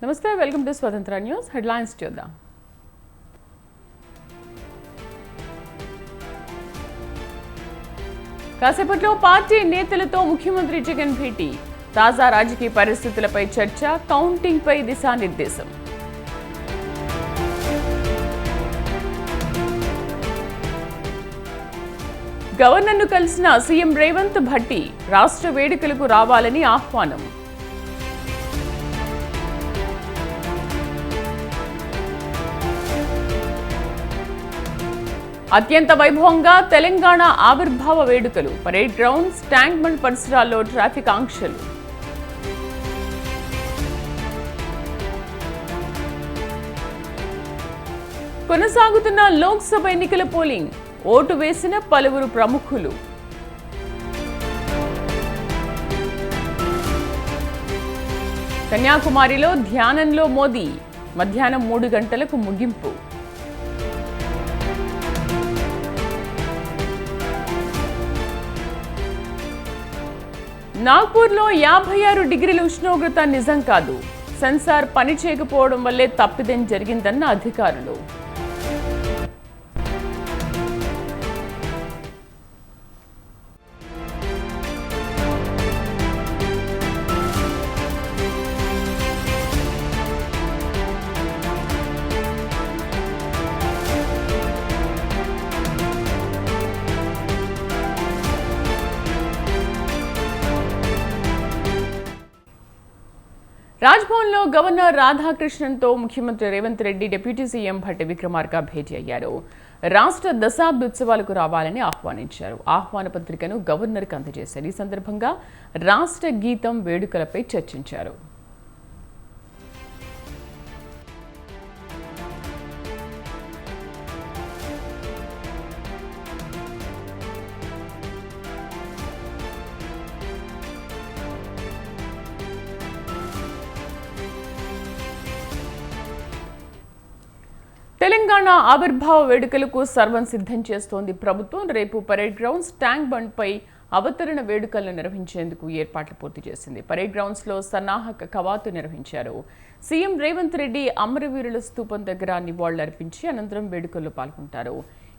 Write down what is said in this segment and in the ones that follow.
నమస్తే, welcome to స్వతంత్ర news. Headlines చూద్దాం. కాసేపట్లో పార్టీ నేతలతో ముఖ్యమంత్రి జగన్ భేటీ. తాజా రాజకీయ పరిస్థితులపై చర్చ, కౌంటింగ్ పై దిశానిర్దేశం. గవర్నర్ను కలిసిన సీఎం రేవంత్ భట్టి రాష్ట్ర వేడుకలకు రావాలని ఆహ్వానం. అత్యంత వైభవంగా తెలంగాణ ఆవిర్భావ వేడుకలు. పరేడ్ గ్రౌండ్స్, ట్యాంక్ బండ్ పరిసరాల్లో ట్రాఫిక్ ఆంక్షలు. కొనసాగుతున్న లోక్సభ ఎన్నికల పోలింగ్. ఓటు వేసిన పలువురు ప్రముఖులు. కన్యాకుమారిలో ధ్యానంలో మోదీ. మధ్యాహ్నం 3 గంటలకు ముగింపు. నాగ్పూర్లో 56 డిగ్రీల ఉష్ణోగ్రత నిజం కాదు. సెన్సార్ పని చేయకపోవడం వల్లే తప్పిదం జరిగిందన్న అధికారులు. రాజ్భవన్లో గవర్నర్ రాధాకృష్ణన్తో ముఖ్యమంత్రి రేవంత్ రెడ్డి, డిప్యూటీ సీఎం భట్టి విక్రమార్క భేటీ అయ్యారు. రాష్ట్ర దశాబ్ది ఉత్సవాలకు రావాలని ఆహ్వానించారు. ఆహ్వాన పత్రికను గవర్నర్కి అందజేశారు. ఈ సందర్భంగా రాష్ట్ర గీతం వేడుకలపై చర్చించారు. తెలంగాణ ఆవిర్భావ వేడుకలకు సర్వం సిద్ధం చేస్తోంది ప్రభుత్వం. రేపు పరేడ్ గ్రౌండ్స్, ట్యాంక్ బండ్ పై అవతరణ వేడుకలను నిర్వహించేందుకు ఏర్పాట్లు పూర్తి చేసింది. పరేడ్ గ్రౌండ్స్ లో సన్నాహక కవాతు నిర్వహించారు. సీఎం రేవంత్ రెడ్డి అమరవీరుల స్తూపం దగ్గర నివాళులర్పించి అనంతరం వేడుకల్లో పాల్గొంటారు.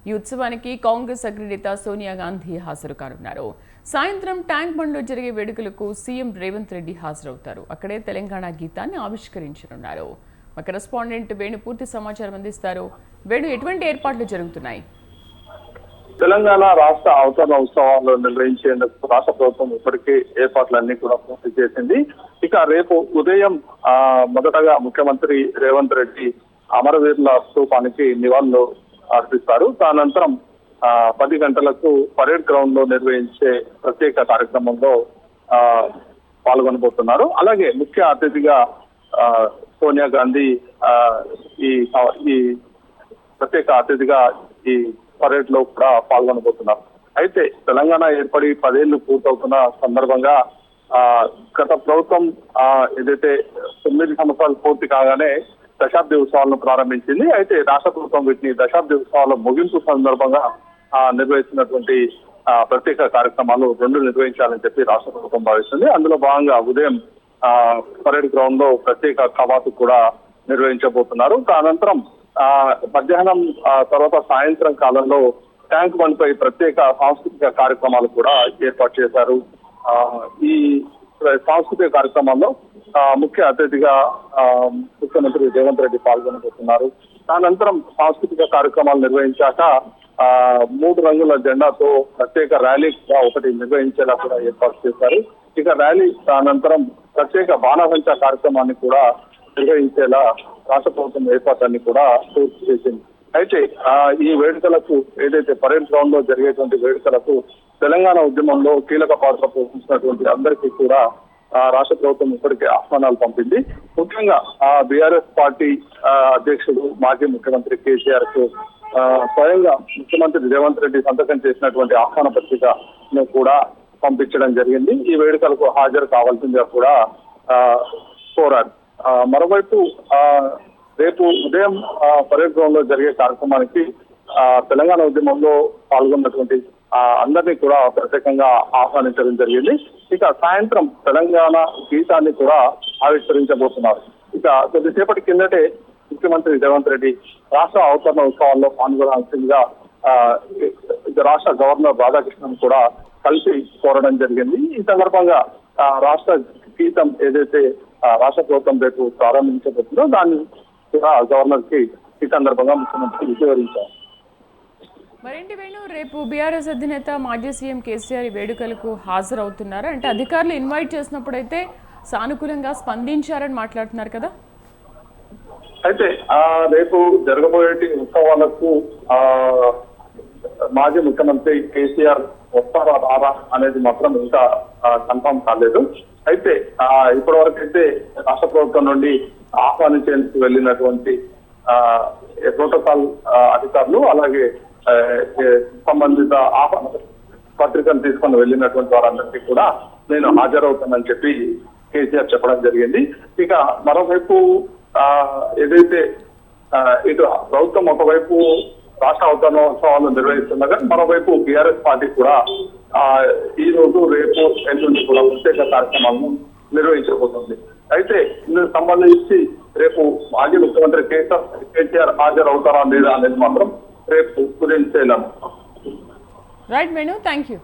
ఈ ఉత్సవానికి కాంగ్రెస్ అగ్రనేత సోనియా గాంధీ హాజరు కానున్నారు. సాయంత్రం ట్యాంక్ బండ్ లో జరిగే వేడుకలకు సీఎం రేవంత్ రెడ్డి హాజరవుతారు. అక్కడే తెలంగాణ గీతాన్ని ఆవిష్కరించనున్నారు. మా కరెస్పాండెంట్ వేణు పూర్తి సమాచారం అందిస్తారు. వేణు, ఎటువంటి ఏర్పాట్లు జరుగుతున్నాయి? తెలంగాణ రాష్ట్ర అవతరణ ఉత్సవాలు నిర్వహించేందుకు రాష్ట్ర ప్రభుత్వం ఇప్పటికే ఏర్పాట్లన్నీ కూడా పూర్తి చేసింది. ఇక రేపు ఉదయం మొదటగా ముఖ్యమంత్రి రేవంత్ రెడ్డి అమరవీరుల స్తూపానికి నివాళులు అర్పిస్తారు. అనంతరం 10 గంటలకు పరేడ్ గ్రౌండ్ లో నిర్వహించే ప్రత్యేక కార్యక్రమంలో పాల్గొనబోతున్నారు. అలాగే ముఖ్య అతిథిగా సోనియా గాంధీ ఈ ప్రత్యేక అతిథిగా ఈ పరేడ్ లో కూడా పాల్గొనబోతున్నారు. అయితే తెలంగాణ ఏర్పడి 10 ఏళ్లు పూర్తవుతున్న సందర్భంగా గత ప్రభుత్వం ఏదైతే 9 సంవత్సరాలు పూర్తి కాగానే దశాబ్ది ఉత్సవాలను ప్రారంభించింది. అయితే రాష్ట్ర ప్రభుత్వం వీటిని దశాబ్ది ఉత్సవాల ముగింపు సందర్భంగా నిర్వహిస్తున్నటువంటి ప్రత్యేక కార్యక్రమాలు 2 నిర్వహించాలని చెప్పి రాష్ట్ర ప్రభుత్వం భావిస్తుంది. అందులో భాగంగా ఉదయం పరేడ్ గ్రౌండ్ లో ప్రత్యేక కవాతు కూడా నిర్వహించబోతున్నారు. అనంతరం మధ్యాహ్నం తర్వాత సాయంత్రం కాలంలో ట్యాంక్ బండ్ పై ప్రత్యేక సాంస్కృతిక కార్యక్రమాలు కూడా ఏర్పాటు చేశారు. ఈ సాంస్కృతిక కార్యక్రమాల్లో ముఖ్య అతిథిగా ముఖ్యమంత్రి రేవంత్ రెడ్డి పాల్గొనబోతున్నారు. అనంతరం సాంస్కృతిక కార్యక్రమాలు నిర్వహించాక 3 రంగుల జెండాతో ప్రత్యేక ర్యాలీ ఒకటి నిర్వహించేలా కూడా ఏర్పాటు చేశారు. ఇక ర్యాలీ అనంతరం ప్రత్యేక బాణసంచా కార్యక్రమాన్ని కూడా నిర్వహించేలా రాష్ట్ర ప్రభుత్వం ఏర్పాట్లన్నీ కూడా పూర్తి చేసింది. అయితే ఈ వేడుకలకు ఏదైతే పరేడ్ గ్రౌండ్ లో జరిగేటువంటి వేడుకలకు తెలంగాణ ఉద్యమంలో కీలక పాత్ర పోషించినటువంటి అందరికీ కూడా రాష్ట్ర ప్రభుత్వం ఇప్పటికే ఆహ్వానాలు పంపింది. ముఖ్యంగా బీఆర్ఎస్ పార్టీ అధ్యక్షుడు మాజీ ముఖ్యమంత్రి కేసీఆర్ కు స్వయంగా ముఖ్యమంత్రి రేవంత్ రెడ్డి సంతకం చేసినటువంటి ఆహ్వాన పత్రికను కూడా పంపించడం జరిగింది. ఈ వేడుకలకు హాజరు కావాల్సిందిగా కూడా కోరారు. మరోవైపు రేపు ఉదయం పరేడ్ గ్రౌండ్ లో జరిగే కార్యక్రమానికి తెలంగాణ ఉద్యమంలో పాల్గొన్నటువంటి అందరినీ కూడా ప్రత్యేకంగా ఆహ్వానించడం జరిగింది. ఇక సాయంత్రం తెలంగాణ గీతాన్ని కూడా ఆవిష్కరించబోతున్నారు. ఇక కొద్దిసేపటి కిందటే ముఖ్యమంత్రి రేవంత్ రెడ్డి రాష్ట్ర అవతరణ ఉత్సవాల్లో పాల్గొనాల్సిందిగా ఇక రాష్ట్ర గవర్నర్ రాధాకృష్ణన్ కూడా కలిసి కోరడం జరిగింది. ఈ సందర్భంగా రాష్ట్ర గీతం ఏదైతే రాష్ట్ర ప్రభుత్వం రేపు ప్రారంభించబోతుందో దాన్ని కూడా గవర్నర్ కి ఈ సందర్భంగా ముఖ్యమంత్రి వివరించారు. మరేంటి వేణు, రేపు బీఆర్ఎస్ అధినేత మాజీ సీఎం కేసీఆర్ వేడుకలకు హాజరవుతున్నారు అంటే అధికారులు ఇన్వైట్ చేసినప్పుడైతే సానుకూలంగా స్పందించారని మాట్లాడుతున్నారు కదా? అయితే రేపు జరగబోయే ఉత్సవాలకు మాజీ ముఖ్యమంత్రి కేసీఆర్ వస్తారా రారా అనేది మాత్రం ఇంకా కన్ఫర్మ్ కాలేదు. అయితే ఇప్పటి వరకు అయితే రాష్ట్ర ప్రభుత్వం నుండి ఆహ్వానించేందుకు వెళ్ళినటువంటి ప్రోటోకాల్ అధికారులు అలాగే సంబంధిత ఆహ్వాన పత్రికను తీసుకొని వెళ్ళినటువంటి వారందరికీ కూడా నేను హాజరవుతానని చెప్పి కేసీఆర్ చెప్పడం జరిగింది. ఇక మరోవైపు ఏదైతే ఇటు ప్రభుత్వం ఒకవైపు రాష్ట్ర అవతరణోత్సవాలు నిర్వహిస్తుండగా మరోవైపు బీఆర్ఎస్ పార్టీ కూడా ఈ రోజు రేపు ఎల్లుండి కూడా ప్రత్యేక కార్యక్రమాలను నిర్వహించబోతుంది. అయితే ఇందుకు సంబంధించి రేపు మాజీ ముఖ్యమంత్రి కేసీఆర్ హాజరవుతారా లేదా అనేది మాత్రం రేపు గురించేలాము. Right Venu, thank you.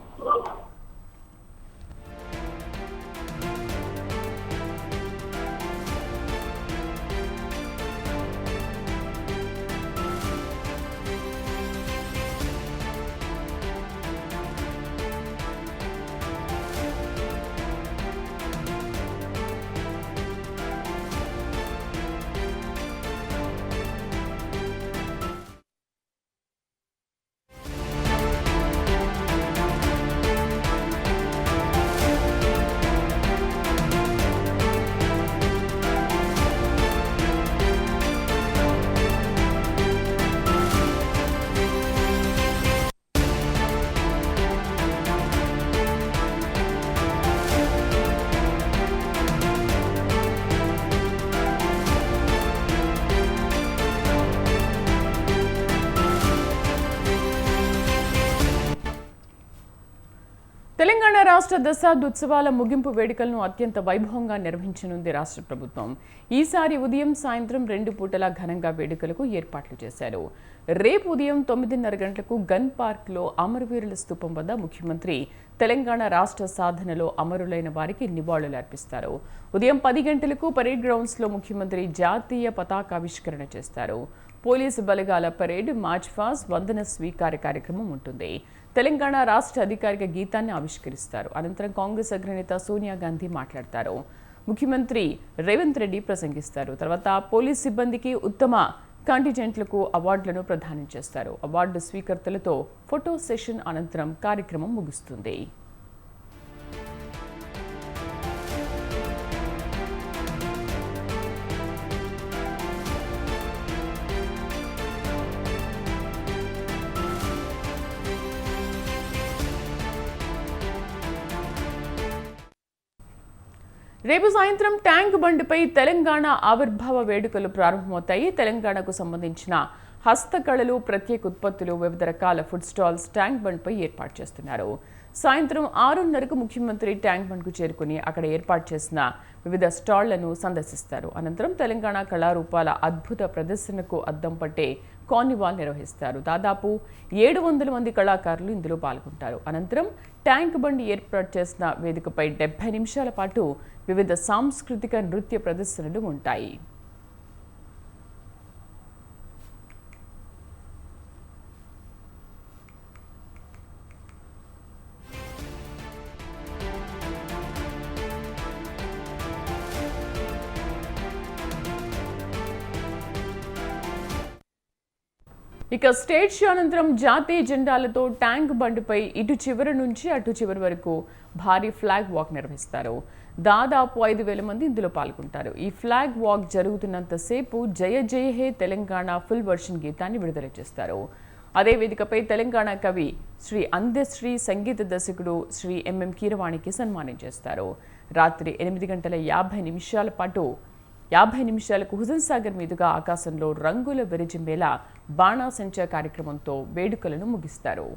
Telangana రాష్ట్ర దశాబ్దోత్సవాల ముగింపు వేడుకలను అత్యంత వైభవంగా నిర్వహించనుంది రాష్ట్ర ప్రభుత్వం. ఈసారి ఉదయం సాయంత్రం 2 పూటల ఘనంగా వేడుకలకు ఏర్పాట్లు చేశారు. రేపు ఉదయం 9:30 గంటలకు గన్ పార్క్లో అమరవీరుల స్తూపం వద్ద ముఖ్యమంత్రి తెలంగాణ రాష్ట్ర సాధనలో అమరులైన వారికి నివాళులు అర్పిస్తారు. ఉదయం 10 గంటలకు పరేడ్ గ్రౌండ్స్లో ముఖ్యమంత్రి జాతీయ పతాకావిష్కరణ చేస్తారు. పోలీసు బలగాల పరేడ్, మార్చ్ పాస్ట్, వందన స్వీకార కార్యక్రమం ఉంటుంది. తెలంగాణ రాష్ట్ర అధికారిక గీతాన్ని ఆవిష్కరిస్తారు. అనంతరం కాంగ్రెస్ అగ్రనేత సోనియా గాంధీ మాట్లాడతారు. ముఖ్యమంత్రి రేవంత్ రెడ్డి ప్రసంగిస్తారు. తర్వాత పోలీస్ సిబ్బందికి ఉత్తమ కాంటిజెంట్లకు అవార్డులను ప్రదానం చేస్తారు. అవార్డు స్వీకర్తలతో ఫోటో సెషన్ అనంతరం కార్యక్రమం ముగుస్తుంది. రేపు సాయంత్రం ట్యాంక్ బండ్పై తెలంగాణ ఆవిర్భావ వేడుకలు ప్రారంభమవుతాయి. తెలంగాణకు సంబంధించిన హస్తకళలు, ప్రత్యేక ఉత్పత్తులు, వివిధ రకాల ఫుడ్ స్టాల్స్ ట్యాంక్ బండ్పై ఏర్పాటు చేస్తున్నారు. సాయంత్రం 6:30కు ముఖ్యమంత్రి ట్యాంక్ బండ్కు చేరుకుని అక్కడ ఏర్పాటు చేసిన వివిధ స్టాళ్లను సందర్శిస్తారు. అనంతరం తెలంగాణ కళారూపాల అద్భుత ప్రదర్శనకు అద్దం పట్టే కార్నివాల్ నిర్వహిస్తారు. దాదాపు 700 మంది కళాకారులు ఇందులో పాల్గొంటారు. అనంతరం ట్యాంక్ బండ్ ఏర్పాటు చేసిన వేదికపై 70 నిమిషాల పాటు వివిధ సాంస్కృతిక నృత్య ప్రదర్శనలు ఉంటాయి. ఇక స్టేజ్ షో అనంతరం జాతీయ జెండాలతో ట్యాంక్ బండ్పై ఇటు చివరి నుంచి అటు చివరి వరకు భారీ ఫ్లాగ్ వాక్ నిర్వహిస్తారు. దాదాపు 5,000 మంది ఇందులో పాల్గొంటారు. ఈ ఫ్లాగ్ వాక్ జరుగుతున్నంతసేపు జయ జయ హే తెలంగాణ ఫుల్ వర్షన్ గీతాన్ని విడుదల చేస్తారు. అదే వేదికపై తెలంగాణ కవి శ్రీ అందశ్రీ, సంగీత దర్శకుడు శ్రీ ఎంఎం కీరవాణికి సన్మానం చేస్తారు. రాత్రి 8:50 పాటు 50 నిమిషాలకు హుజన్ సాగర్ మీదుగా ఆకాశంలో రంగుల విరజిమ్మేలా బాణాసంచా కార్యక్రమంతో వేడుకలను ముగిస్తారు.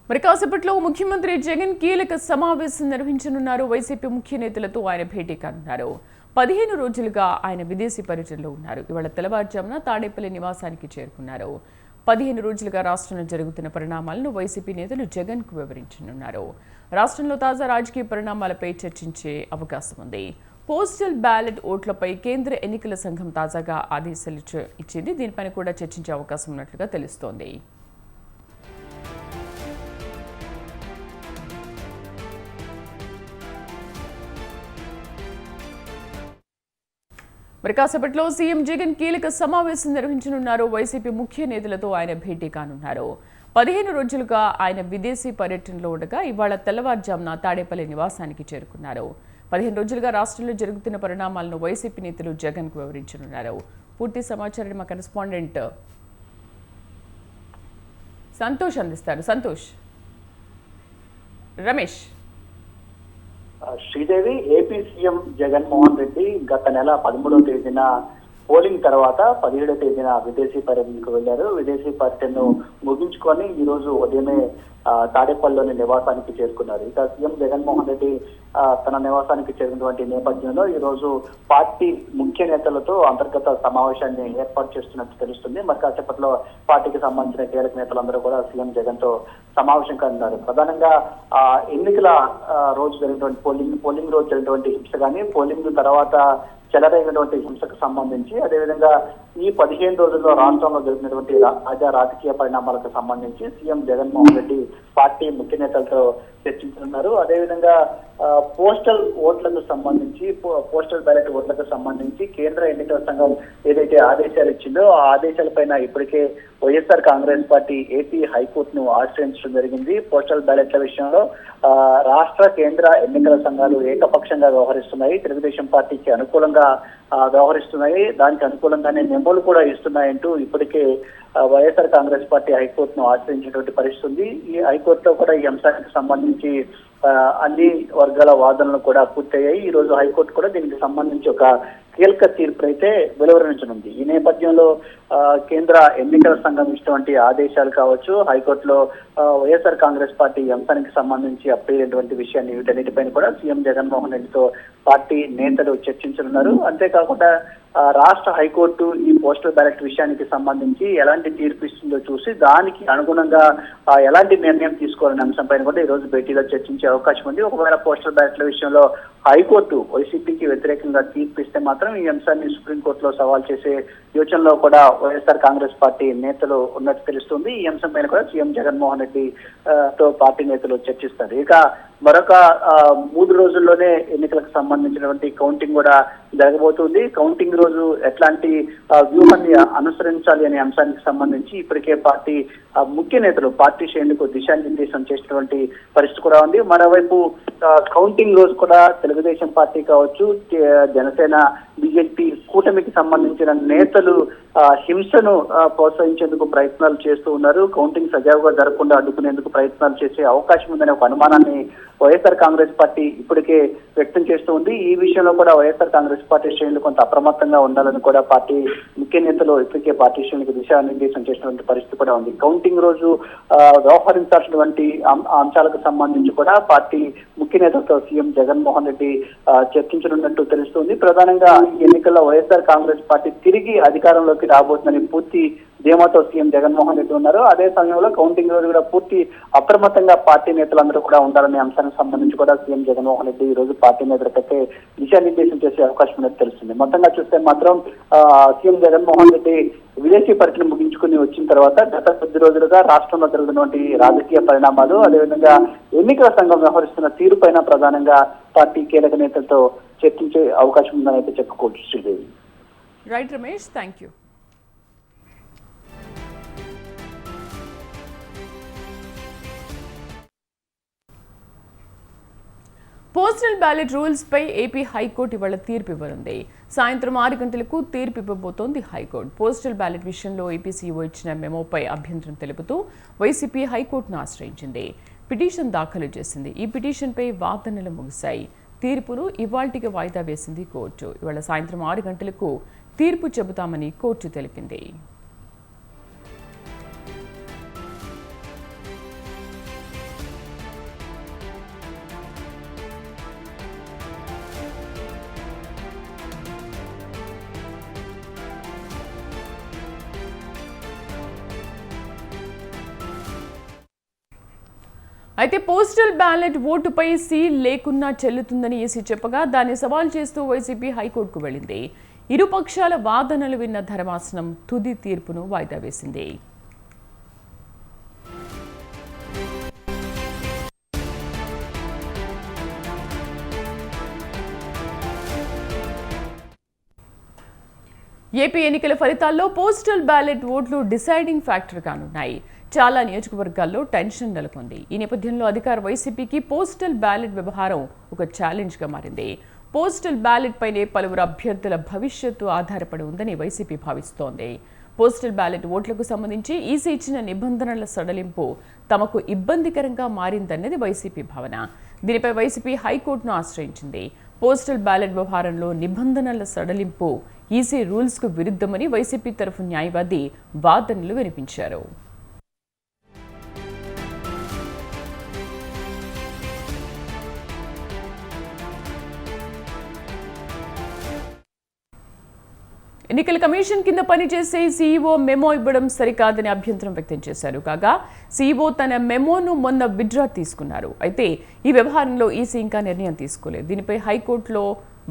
మరి కాసేపట్లో ముఖ్యమంత్రి జగన్ కీలక సమావేశం నిర్వహించనున్నారు. వైసీపీ ముఖ్య నేతలతో ఆయన భేటీ కానున్నారు. 15 రోజులుగా ఆయన విదేశీ పర్యటనలో ఉన్నారు. ఇవాళ తెల్లవారుజామున తాడేపల్లి నివాసానికి చేరుకున్నారు. 15 రోజులుగా రాష్ట్రంలో జరుగుతున్న పరిణామాలను వైసీపీ నేతలు జగన్కు వివరించనున్నారు. రాష్ట్రంలో తాజా రాజకీయ పరిణామాలపై చర్చించే అవకాశం ఉంది. పోస్టల్ బ్యాలెట్ ఓట్లపై కేంద్ర ఎన్నికల సంఘం తాజాగా ఆదేశాలు ఇచ్చింది. దీనిపైన కూడా చర్చించే అవకాశం ఉన్నట్లుగా తెలుస్తోంది. మరి కాసేపట్లో సీఎం జగన్ కీలక సమావేశం నిర్వహించనున్నారు. వైసీపీ ముఖ్య నేతలతో ఆయన భేటీ కానున్నారు. 15 రోజులుగా ఆయన విదేశీ పర్యటనలో ఉండగా ఇవాళ తెల్లవారుజామున తాడేపల్లి నివాసానికి చేరుకున్నారు. 15 రోజులుగా రాష్ట్రంలో జరుగుతున్న పరిణామాలను వైసీపీ నేతలు జగన్కు వివరించనున్నారు. పూర్తి సమాచారాన్ని మా కరెస్పాండెంట్ సంతోష్ అందిస్తారు. సంతోష్. రమేష్. శ్రీదేవి, ఏపీ సీఎం జగన్మోహన్ రెడ్డి గత నెల 13వ తేదీన పోలింగ్ తర్వాత 17వ తేదీన విదేశీ పర్యటనకు వెళ్లారు. విదేశీ పర్యటనను ముగించుకొని ఈ రోజు ఉదయమే తాడేపల్లిలోని నివాసానికి చేరుకున్నారు. ఇక సీఎం జగన్మోహన్ రెడ్డి తన నివాసానికి చేరినటువంటి నేపథ్యంలో ఈ రోజు పార్టీ ముఖ్య నేతలతో అంతర్గత సమావేశాన్ని ఏర్పాటు చేస్తున్నట్టు తెలుస్తుంది. మరి కాసేపట్లో పార్టీకి సంబంధించిన కీలక నేతలందరూ కూడా సీఎం జగన్ తో సమావేశం కానున్నారు. ప్రధానంగా ఎన్నికల రోజు జరిగినటువంటి పోలింగ్ రోజు జరిగినటువంటి హింస కానీ, పోలింగ్ తర్వాత చెలరైనటువంటి హింసకు సంబంధించి, అదేవిధంగా ఈ 15 రోజుల్లో రాష్ట్రంలో జరిగినటువంటి తాజా రాజకీయ పరిణామాలకు సంబంధించి సీఎం జగన్మోహన్ రెడ్డి పార్టీ ముఖ్య నేతలతో చర్చించనున్నారు. అదేవిధంగా పోస్టల్ ఓట్లకు సంబంధించి, పోస్టల్ బ్యాలెట్ ఓట్లకు సంబంధించి కేంద్ర ఎన్నికల సంఘం ఏదైతే ఆదేశాలు ఇచ్చిందో ఆ ఆదేశాలపైన ఇప్పటికే వైఎస్ఆర్ కాంగ్రెస్ పార్టీ ఏపీ హైకోర్టును ఆశ్రయించడం జరిగింది. పోస్టల్ బ్యాలెట్ల విషయంలో రాష్ట్ర కేంద్ర ఎన్నికల సంఘాలు ఏకపక్షంగా వ్యవహరిస్తున్నాయి, తెలుగుదేశం పార్టీకి అనుకూలంగా వ్యవహరిస్తున్నాయి, దానికి అనుకూలంగానే మెమోలు కూడా ఇస్తున్నాయంటూ ఇప్పటికే వైఎస్ఆర్ కాంగ్రెస్ పార్టీ హైకోర్టును ఆశ్రయించినటువంటి పరిస్థితి ఉంది. ఈ హైకోర్టులో కూడా ఈ అంశానికి సంబంధించి అన్ని వర్గాల వాదనలు కూడా పూర్తయ్యాయి. ఈ రోజు హైకోర్టు కూడా దీనికి సంబంధించి ఒక కీలక తీర్పు అయితే వెలువరించనుంది. ఈ నేపథ్యంలో కేంద్ర ఎన్నికల సంఘం ఇచ్చినటువంటి ఆదేశాలు కావచ్చు, హైకోర్టులో వైఎస్ఆర్ కాంగ్రెస్ పార్టీ అంశానికి సంబంధించి అప్పీల్ అయినటువంటి విషయాన్ని వీటన్నిటిపైన కూడా సీఎం జగన్మోహన్ రెడ్డితో పార్టీ నేతలు చర్చించనున్నారు. అంతేకాకుండా రాష్ట్ర హైకోర్టు ఈ పోస్టల్ బ్యాలెట్ విషయానికి సంబంధించి ఎలాంటి తీర్పు ఇస్తుందో చూసి దానికి అనుగుణంగా ఎలాంటి నిర్ణయం తీసుకోవాలనే అంశంపైన కూడా ఈ రోజు భేటీలో చర్చించే అవకాశం ఉంది. ఒకవేళ పోస్టల్ బ్యాలెట్ల విషయంలో హైకోర్టు వైసీపీకి వ్యతిరేకంగా తీర్పు ఇస్తే మాత్రం ఈ అంశాన్ని సుప్రీంకోర్టులో సవాల్ చేసే యోచనలో కూడా వైఎస్ఆర్ కాంగ్రెస్ పార్టీ నేతలు ఉన్నట్టు తెలుస్తుంది. ఈ అంశం పైన కూడా సీఎం జగన్మోహన్ రెడ్డి తో పార్టీ నేతలు చర్చిస్తారు. ఇక మరొక 3 రోజుల్లోనే ఎన్నికలకు సంబంధించినటువంటి కౌంటింగ్ కూడా జరగబోతుంది. కౌంటింగ్ రోజు ఎట్లాంటి వ్యూహాన్ని అనుసరించాలి అనే అంశానికి సంబంధించి ఇప్పటికే పార్టీ ముఖ్య నేతలు పార్టీ శ్రేణులకు దిశానిర్దేశం చేసినటువంటి పరిస్థితి కూడా ఉంది. మరోవైపు కౌంటింగ్ రోజు కూడా తెలుగుదేశం పార్టీ కావచ్చు, జనసేన, బీజేపీ కూటమికి సంబంధించిన నేతలు హింసను ప్రోత్సహించేందుకు ప్రయత్నాలు చేస్తూ ఉన్నారు. కౌంటింగ్ సజావుగా జరగకుండా అడ్డుకునేందుకు ప్రయత్నాలు చేసే అవకాశం ఉందనే ఒక అనుమానాన్ని వైఎస్ఆర్ కాంగ్రెస్ పార్టీ ఇప్పటికే వ్యక్తం చేస్తూ ఉంది. ఈ విషయంలో కూడా వైఎస్ఆర్ కాంగ్రెస్ పార్టీ శ్రేణులు కొంత అప్రమత్తంగా ఉండాలని కూడా పార్టీ ముఖ్య నేతలు ఇప్పటికే పార్టీ శ్రేణులకు దిశానిర్దేశం చేసినటువంటి పరిస్థితి కూడా ఉంది. కౌంటింగ్ రోజు వ్యవహరించాల్సినటువంటి అంశాలకు సంబంధించి కూడా పార్టీ ముఖ్య నేతలతో సీఎం జగన్మోహన్ రెడ్డి చర్చించనున్నట్టు తెలుస్తుంది. ప్రధానంగా ఈ ఎన్నికల్లో వైఎస్ఆర్ కాంగ్రెస్ పార్టీ తిరిగి అధికారంలోకి రాబోతుందని పూర్తి ధీమాతో సీఎం జగన్మోహన్ రెడ్డి ఉన్నారు. అదే సమయంలో కౌంటింగ్ రోజు కూడా పూర్తి అప్రమత్తంగా పార్టీ నేతలందరూ కూడా ఉండాలనే అంశానికి సంబంధించి కూడా సీఎం జగన్మోహన్ రెడ్డి ఈ రోజు పార్టీ నేతలకైతే దిశానిర్దేశం చేసే అవకాశం ఉన్నట్టు తెలుస్తుంది. మొత్తంగా చూస్తే మాత్రం సీఎం జగన్మోహన్ రెడ్డి విదేశీ పర్యటన ముగించుకుని వచ్చిన తర్వాత గత కొద్ది రోజులుగా రాష్ట్రంలో జరుగుతున్నటువంటి రాజకీయ పరిణామాలు, అదేవిధంగా ఎన్నికల సంఘం వ్యవహరిస్తున్న తీరుపైన ప్రధానంగా పార్టీ కీలక నేతలతో చర్చించే అవకాశం ఉందని అయితే చెప్పుకోవచ్చు. Sridevi. Right Ramesh, thank you. Postal ballot rules పై ఏపీ హైకోర్టు ఇవాళ తీర్పు ఇవ్వనుంది. సాయంత్రం 6 గంటలకు తీర్పు ఇవ్వబోతోంది హైకోర్టు. పోస్టల్ బ్యాలెట్ విషయంలో ఏపీ సీఈఓ ఇచ్చిన మెమోపై అభ్యంతరం తెలుపుతూ వైసీపీ హైకోర్టును ఆశ్రయించింది, పిటిషన్ దాఖలు చేసింది. ఈ పిటిషన్పై వాదనలు ముగిశాయి. తీర్పును ఇవాల్టికి వాయిదా వేసింది కోర్టు. ఇవాళ సాయంత్రం 6 గంటలకు తీర్పు చెబుతామని కోర్టు తెలిపింది. అయితే పోస్టల్ బ్యాలెట్ ఓటుపై సీల్ లేకున్నా చెల్లుతుందని ఈసీ చెప్పగా దాన్ని సవాల్ చేస్తూ వైసీపీ హైకోర్టుకు వెళ్లింది. ఇరుపక్షాల వాదనలు విన్న ధర్మాసనం తుది తీర్పును వాయిదా వేసింది. ఏపీ ఎన్నికల ఫలితాల్లో పోస్టల్ బ్యాలెట్ ఓట్లు డిసైడింగ్ ఫ్యాక్టర్ కానున్నాయి. చాలా నియోజకవర్గాల్లో టెన్షన్ నెలకొంది. ఈ నేపథ్యంలో అధికార వైసీపీకి పోస్టల్ బ్యాలెట్ వ్యవహారం ఒక ఛాలెంజ్గా మారింది. పోస్టల్ బ్యాలెట్ పైనే పలువురు అభ్యర్థుల భవిష్యత్తు ఆధారపడి ఉందని వైసీపీ భావిస్తోంది. పోస్టల్ బ్యాలెట్ ఓట్లకు సంబంధించి ఈసీ ఇచ్చిన నిబంధనల సడలింపు తమకు ఇబ్బందికరంగా మారిందన్నది వైసీపీ భావన. దీనిపై వైసీపీ హైకోర్టును ఆశ్రయించింది. పోస్టల్ బ్యాలెట్ వ్యవహారంలో నిబంధనల సడలింపు ఈసీ రూల్స్కు విరుద్ధమని వైసీపీ తరఫు న్యాయవాది వాదనలు వినిపించారు. ఎన్నికల కమిషన్ కింద పనిచేసే సీఈఓ మెమో ఇవ్వడం సరికాదని అభ్యంతరం వ్యక్తం చేశారు. కాగా సీఈఓ తన మెమోను మొన్న విత్డ్రా తీసుకున్నారు. అయితే ఈ వ్యవహారంలో ఈసీ ఇంకా నిర్ణయం తీసుకోలేదు. దీనిపై హైకోర్టులో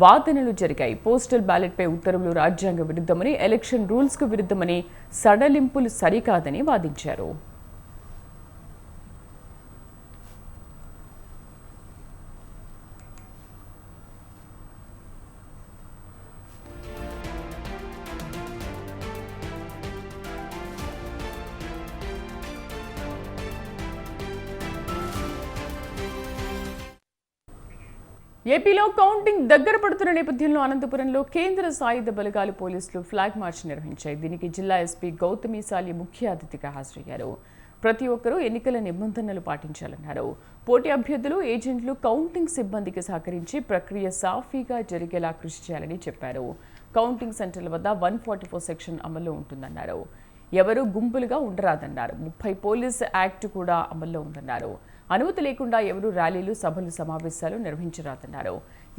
వాదనలు జరిగాయి. పోస్టల్ బ్యాలెట్పై ఉత్తర్వులు రాజ్యాంగ విరుద్ధమని, ఎలక్షన్ రూల్స్కు విరుద్ధమని, సడలింపులు సరికాదని వాదించారు. ఏపీలో కౌంటింగ్ దగ్గర పడుతున్న నేపథ్యంలో అనంతపురంలో కేంద్ర సాయుధ బలగాలు పోలీసులు ఫ్లాగ్ మార్చ్ నిర్వహించాయి. దీనికి జిల్లా ఎస్పీ గౌతమి సాలి ముఖ్య అతిథిగా హాజరయ్యారు. ప్రతి ఒక్కరూ ఎన్నికల నిబంధనలు పాటించాలన్నారు. పోటీ అభ్యర్థులు, ఏజెంట్లు కౌంటింగ్ సిబ్బందికి సహకరించి ప్రక్రియ సాఫీగా జరిగేలా కృషి చేయాలని చెప్పారు. కౌంటింగ్ సెంటర్ల వద్ద 144 సెక్షన్ అమల్లో ఉంటుందన్నారు. ఎవరూ గుంపులుగా ఉండరాదన్నారు. 30 పోలీస్ యాక్ట్ కూడా అమల్లో ఉందన్నారు. అనుమతి లేకుండా ఎవరూ ర్యాలీలు, సభలు, సమావేశాలు నిర్వహించరాదన్నారు.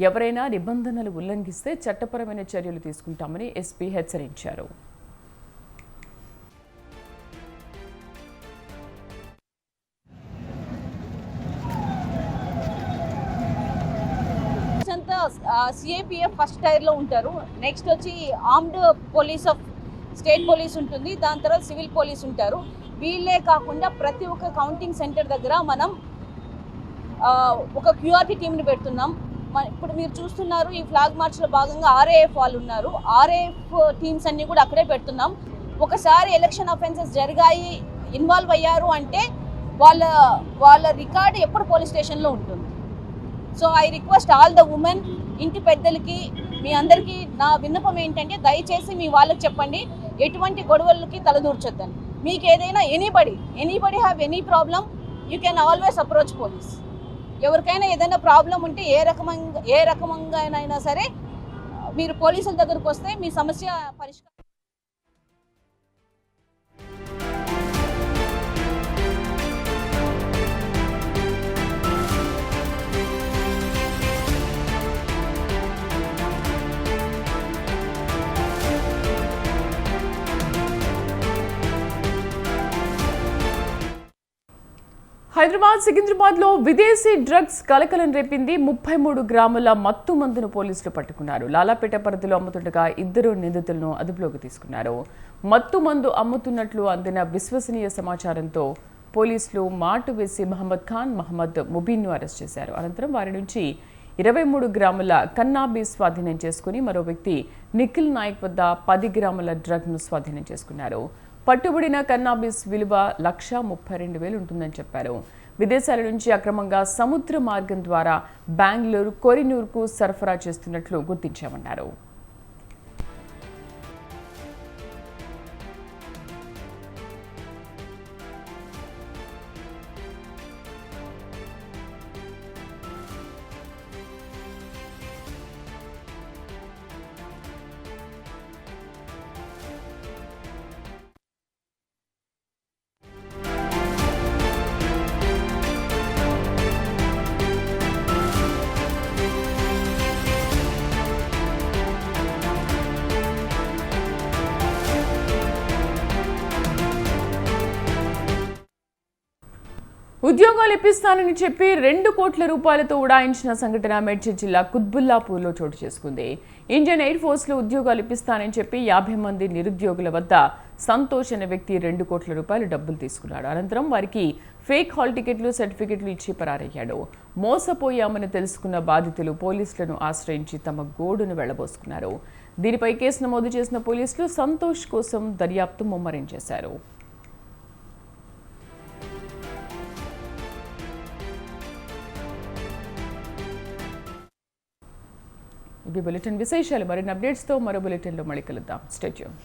ఎవరైనా నిబంధనలు ఉల్లంఘిస్తే చట్టపరమైన చర్యలు తీసుకుంటామని ఎస్పీ హెచ్చరించారు. సిఐపిఎఫ్ ఫస్ట్ టైర్లో ఉంటారు. నెక్స్ట్ వచ్చి armed police of state police ఉంటుంది. దాని తర్వాత సివిల్ పోలీస్ ఉంటారు. వీళ్ళే కాకుండా ప్రతి ఒక్క కౌంటింగ్ సెంటర్ దగ్గర మనం ఒక క్యూఆర్టీ టీంని పెడుతున్నాం. ఇప్పుడు మీరు చూస్తున్నారు, ఈ ఫ్లాగ్ మార్చ్లో భాగంగా ఆర్ఏఎఫ్ వాళ్ళు ఉన్నారు. ఆర్ఏఎఫ్ టీమ్స్ అన్ని కూడా అక్కడే పెడుతున్నాం. ఒకసారి ఎలక్షన్ అఫెన్సెస్ జరిగాయి, ఇన్వాల్వ్ అయ్యారు అంటే వాళ్ళ రికార్డు ఎప్పుడు పోలీస్ స్టేషన్లో ఉంటుంది. So I request all the women, ఇంటి పెద్దలకి, మీ అందరికీ నా విన్నపం ఏంటంటే దయచేసి మీ వాళ్ళకి చెప్పండి, ఎటువంటి గొడవలకి తలదూర్చొద్దని. మీకు ఏదైనా anybody have any problem, you can always approach police. ఎవరికైనా ఏదైనా ప్రాబ్లం ఉంటే ఏ రకంగా అయినా సరే మీరు పోలీసుల దగ్గరకు వస్తే మీ సమస్య పరిష్కారం. హైదరాబాద్, సికింద్రాబాద్లో విదేశీ డ్రగ్స్ కలకలం రేపింది. 33 గ్రాముల మత్తు మందును పోలీసులు పట్టుకున్నారు. లాలాపేట పరిధిలో అమ్ముతుండగా 2 నిందితులను అదుపులోకి తీసుకున్నారు. మత్తు మందు అమ్ముతున్నట్లు అందిన విశ్వసనీయ సమాచారంతో పోలీసులు మాటు వేసి మహమ్మద్ ఖాన్, మహమ్మద్ ముబీన్ను అరెస్ట్ చేశారు. అనంతరం వారి నుంచి 23 గ్రాముల కన్నాబీస్ స్వాధీనం చేసుకుని మరో వ్యక్తి నిఖిల్ నాయక్ వద్ద 10 గ్రాముల డ్రగ్ను స్వాధీనం చేసుకున్నారు. పట్టుబడిన కన్నాబీస్ విలువ 1,32,000 ఉంటుందని చెప్పారు. విదేశాల నుంచి అక్రమంగా సముద్ర మార్గం ద్వారా బెంగళూరు, కొరినూరుకు సరఫరా చేస్తున్నట్లు గుర్తించామన్నారు. ఉద్యోగాలు ఇప్పిస్తానని చెప్పి 2 కోట్ల రూపాయలతో ఉడాయించిన సంఘటన మేడ్చల్ జిల్లా కుత్బుల్లాపూర్లో చోటు చేసుకుంది. ఇండియన్ ఎయిర్ ఫోర్స్లో ఉద్యోగాలు ఇప్పిస్తానని చెప్పి 50 మంది నిరుద్యోగుల వద్ద సంతోష్ అనే వ్యక్తి 2 కోట్ల రూపాయలు డబ్బులు తీసుకున్నాడు. అనంతరం వారికి ఫేక్ హాల్ టికెట్లు, సర్టిఫికెట్లు ఇచ్చి పరారయ్యాడు. మోసపోయామని తెలుసుకున్న బాధితులు పోలీసులను ఆశ్రయించి తమ గోడును వెళ్లబోసుకున్నారు. దీనిపై కేసు నమోదు చేసిన పోలీసులు సంతోష్ కోసం దర్యాప్తు ముమ్మరం చేశారు. ఇది బులెటిన్ విశేషాలు. మరిన్ని అప్డేట్స్తో మరో బులెటిన్లో మళ్ళీ కలుద్దాం. Stay tune.